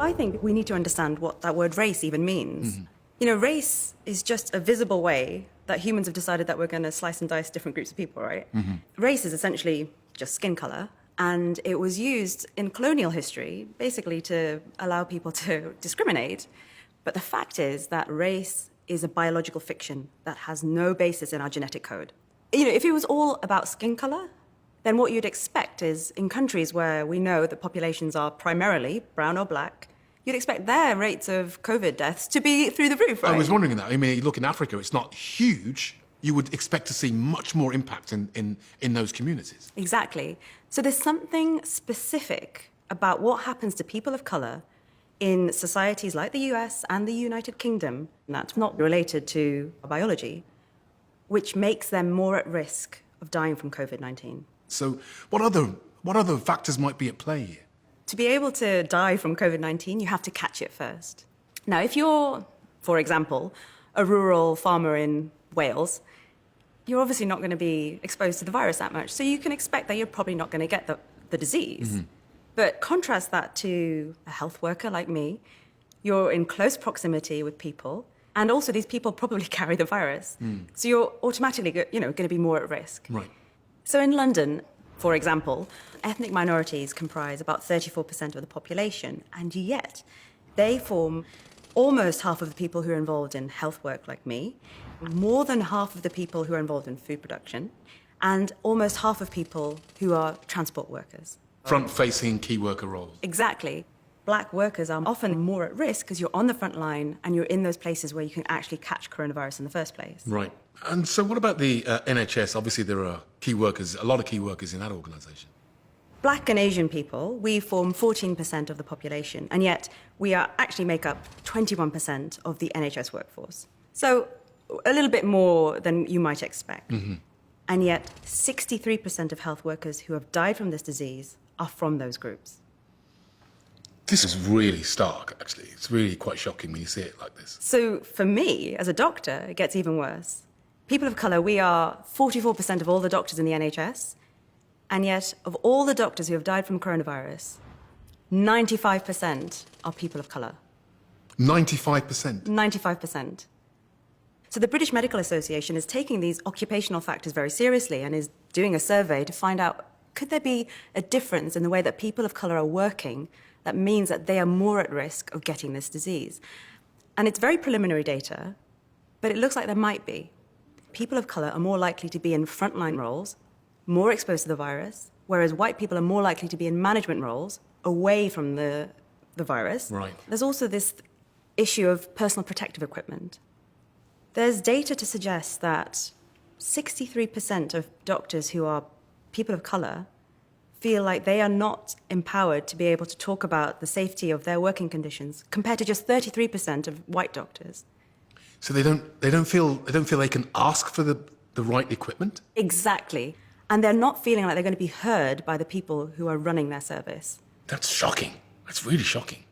I think we need to understand what that word race even means. You know, race is just a visible way that humans have decided that we're going to slice and dice different groups of people, right? Race is essentially just skin color. And it was used in colonial history, basically to allow people to discriminate. But the fact is that race is a biological fiction that has no basis in our genetic code. You know, if it was all about skin color, then what you'd expect is in countries where we know that populations are primarily brown or black, you'd expect their rates of COVID deaths to be through the roof, right? I was wondering that. I mean, you look in Africa, it's not huge. You would expect to see much more impact in those communities. Exactly. So there's something specific about what happens to people of color in societies like the US and the United Kingdom that's not related to biology, which makes them more at risk of dying from COVID-19. So what other factors might be at play here? To be able to die from COVID-19, you have to catch it first. Now, if you're, for example, a rural farmer in Wales, you're obviously not going to be exposed to the virus that much. So you can expect that you're probably not going to get the disease. But contrast that to a health worker like me. You're in close proximity with people. And also these people probably carry the virus. So you're automatically going to be more at risk. Right. So in London, for example, ethnic minorities comprise about 34% of the population. And yet they form almost half of the people who are involved in health work like me, more than half of the people who are involved in food production, and almost half of people who are transport workers. Front-facing key worker roles. Exactly. Black workers are often more at risk because you're on the front line and you're in those places where you can actually catch coronavirus in the first place. Right. And so what about the NHS? Obviously, there are key workers, a lot of key workers in that organisation. Black and Asian people, we form 14% of the population, and yet we actually make up 21% of the NHS workforce. So a little bit more than you might expect. And yet 63% of health workers who have died from this disease are from those groups. This is really stark, actually. It's really quite shocking when you see it like this. So for me, as a doctor, it gets even worse. People of colour, we are 44% of all the doctors in the NHS, and yet of all the doctors who have died from coronavirus, 95% are people of colour. 95%? 95%. So the British Medical Association is taking these occupational factors very seriously and is doing a survey to find out, could there be a difference in the way that people of colour are working that means that they are more at risk of getting this disease? And it's very preliminary data, but it looks like there might be. People of colour are more likely to be in frontline roles, more exposed to the virus, whereas white people are more likely to be in management roles away from the virus. Right. There's also this issue of personal protective equipment. There's data to suggest that 63% of doctors who are people of colour feel like they are not empowered to be able to talk about the safety of their working conditions, compared to just 33% of white doctors. So they don't feel they can ask for the right equipment? Exactly. And they're not feeling like they're going to be heard by the people who are running their service. That's shocking. That's really shocking.